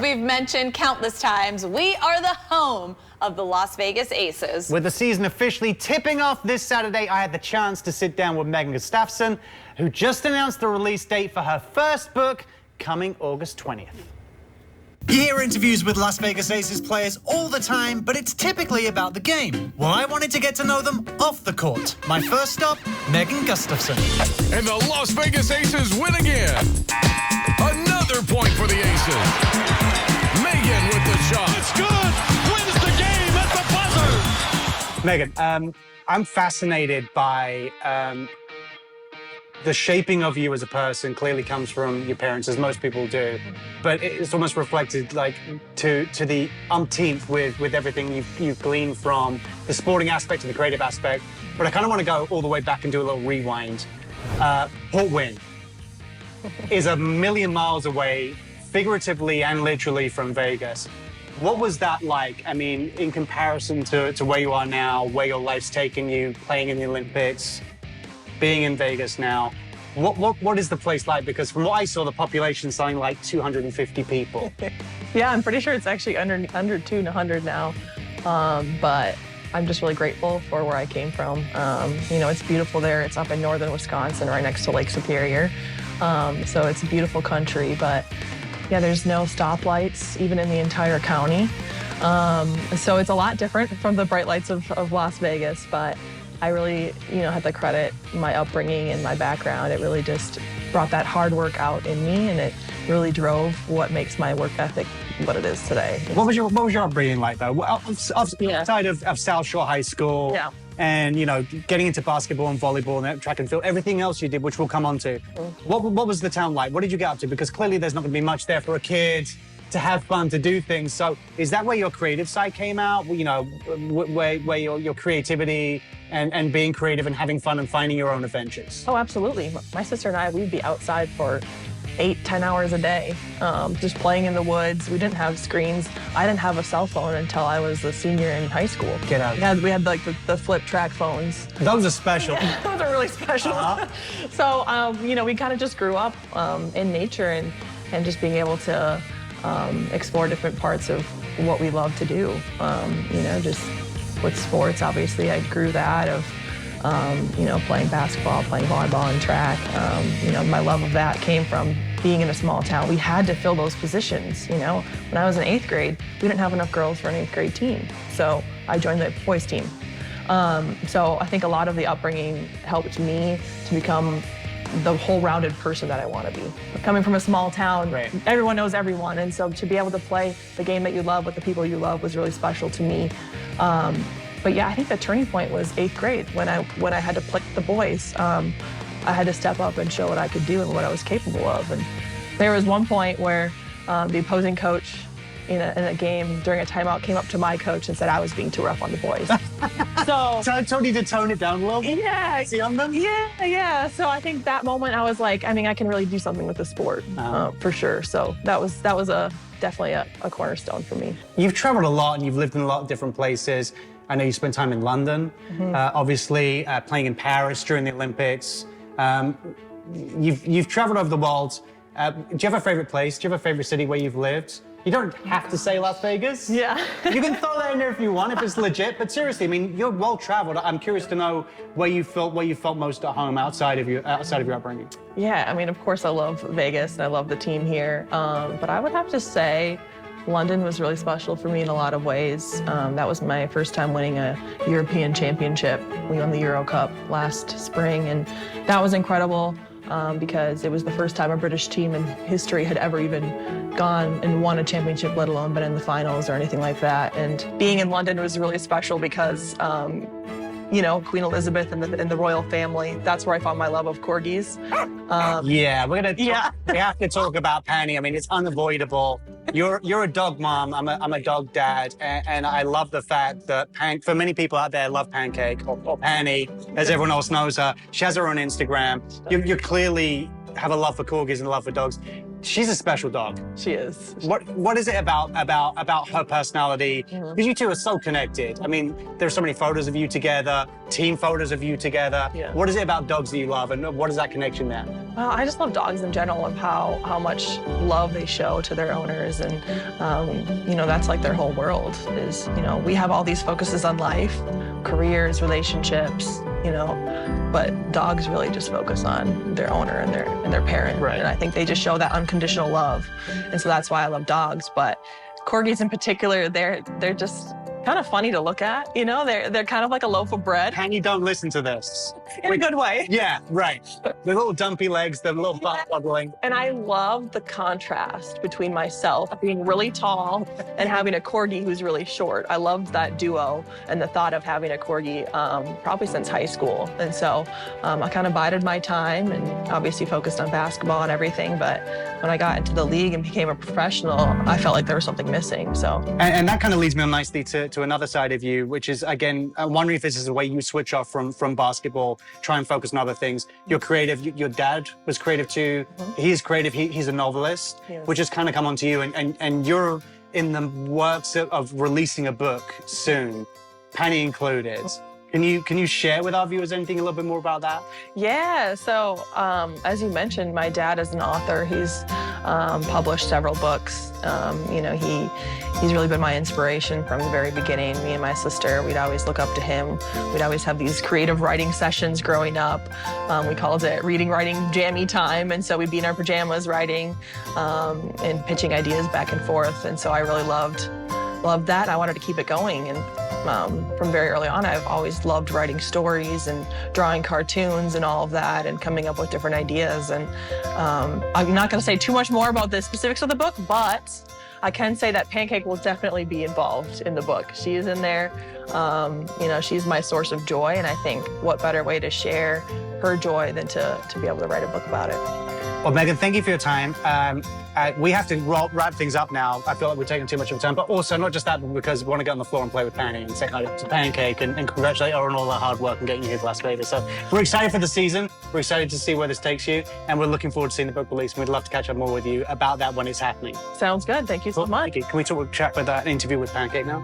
we've mentioned countless times, we are the home of the Las Vegas Aces. With the season officially tipping off this Saturday, I had the chance to sit down with Gustafson, who just announced the release date for her first book, coming August 20th. You hear interviews with Las Vegas Aces players all the time, but it's typically about the game. Well, I wanted to get to know them off the court. My first stop, Gustafson. And the Las Vegas Aces win again. Another point for the Aces. Megan with the shot. It's good. Wins the game at the buzzer. Megan, I'm fascinated by the shaping of you as a person. Clearly comes from your parents, as most people do, but it's almost reflected like to the umpteenth with everything you've gleaned from the sporting aspect to the creative aspect. But I kind of want to go all the way back and do a little rewind. Port Wynn is a million miles away, figuratively and literally, from Vegas. What was that like? I mean, in comparison to where you are now, where your life's taken you, playing in the Olympics, being in Vegas now, what is the place like? Because from what I saw, the population's something like 250 people. Yeah, I'm pretty sure it's actually under 200 now. But I'm just really grateful for where I came from. You know, it's beautiful there. It's up in northern Wisconsin, right next to Lake Superior. So it's a beautiful country, but yeah, there's no stoplights even in the entire county. So it's a lot different from the bright lights of Las Vegas, but I really, had to credit my upbringing and my background. It really just brought that hard work out in me, and it really drove what makes my work ethic what it is today. What was your upbringing like, though? Outside of South Shore High School, yeah, and getting into basketball and volleyball and track and field, everything else you did, which we'll come on to. What was the town like? What did you get up to? Because clearly there's not going to be much there for a kid to have fun, to do things. So is that where your creative side came out? Where your creativity and being creative and having fun and finding your own adventures? Oh, absolutely. My sister and I, we'd be outside for 8-10 hours a day, just playing in the woods. We didn't have screens. I didn't have a cell phone until I was a senior in high school. Get out. We had like the flip track phones. Those are special. Yeah, those are really special. So, we kind of just grew up in nature and just being able to explore different parts of what we love to do. Just with sports, obviously, I grew that of, playing basketball, playing volleyball and track. My love of that came from being in a small town. We had to fill those positions, When I was in 8th grade, we didn't have enough girls for an 8th grade team. So I joined the boys team. So I think a lot of the upbringing helped me to become the whole rounded person that I want to be. Coming from a small town, right, everyone knows everyone. And so to be able to play the game that you love with the people you love was really special to me. But yeah, I think the turning point was 8th grade when I had to play the boys. I had to step up and show what I could do and what I was capable of. And there was one point where the opposing coach in a game during a timeout came up to my coach and said I was being too rough on the boys. So I told you to tone it down a little bit? Yeah. See on them? Yeah. So I think that moment I was like, I can really do something with the sport, for sure. So that was definitely a cornerstone for me. You've traveled a lot and you've lived in a lot of different places. I know you spent time in London, obviously playing in Paris during the Olympics. You've traveled over the world. Do you have a favorite place? Do you have a favorite city where you've lived? You don't have to say Las Vegas. Yeah. You can throw that in there if you want, if it's legit. But seriously, you're well traveled. I'm curious to know where you felt most at home outside of your upbringing. Yeah, of course I love Vegas and I love the team here. But I would have to say London was really special for me in a lot of ways. That was my first time winning a European championship. We won the Euro Cup last spring, and that was incredible because it was the first time a British team in history had ever even gone and won a championship, let alone been in the finals or anything like that. And being in London was really special because Queen Elizabeth and the royal family. That's where I found my love of corgis. Yeah, we have to talk about Penny. It's unavoidable. You're a dog mom. I'm a dog dad, and I love the fact that for many people out there love Pancake or Penny, as everyone else knows her. She has her own Instagram. You clearly have a love for corgis and a love for dogs. She's a special dog. She is. What is it about her personality? Mm-hmm. Because you two are so connected. I mean, there's so many photos of you together, team photos of you together. Yeah. What is it about dogs that you love, and what is that connection there? Well, I just love dogs in general and how much love they show to their owners. And, you know, that's like their whole world is, you know, we have all these focuses on life, careers, relationships, you know, but dogs really just focus on their owner and their parent. Right. And I think they just show that unconditional love. And so that's why I love dogs. But Corgis in particular, they're just kind of funny to look at. You know, they're kind of like a loaf of bread. Penny, don't listen to this. In a good way. Yeah, right. The little dumpy legs, the little butt waddling. And I love the contrast between myself being really tall and having a Corgi who's really short. I loved that duo and the thought of having a Corgi probably since high school. And so I kind of bided my time and obviously focused on basketball and everything. But when I got into the league and became a professional, I felt like there was something missing. So. And that kind of leads me on nicely to another side of you, which is, again, I'm wondering if this is the way you switch off from basketball, try and focus on other things. You're creative. Your dad was creative too. Mm-hmm. He is creative. He's a novelist, yes. Which has kind of come onto you. And you're in the works of releasing a book soon, Penny included. Can you share with our viewers anything a little bit more about that? Yeah, so as you mentioned, my dad is an author. He's published several books. You know, he's really been my inspiration from the very beginning. Me and my sister, we'd always look up to him. We'd always have these creative writing sessions growing up. We called it reading, writing, jammy time. And so we'd be in our pajamas writing and pitching ideas back and forth. And so I really loved that. I wanted to keep it going. And from very early on, I've always loved writing stories and drawing cartoons and all of that and coming up with different ideas. And I'm not going to say too much more about the specifics of the book, but I can say that Pancake will definitely be involved in the book. She is in there. You know, she's my source of joy. And I think what better way to share her joy than to be able to write a book about it. Well, Megan, thank you for your time. We have to wrap things up now. I feel like we're taking too much of your time, but also not just that, but because we want to get on the floor and play with Penny and say hi to Pancake and congratulate her on all her hard work and getting you here to Las Vegas. So we're excited for the season. We're excited to see where this takes you, and we're looking forward to seeing the book release. And we'd love to catch up more with you about that when it's happening. Sounds good. Thank you so much. Can we chat with an interview with Pancake now?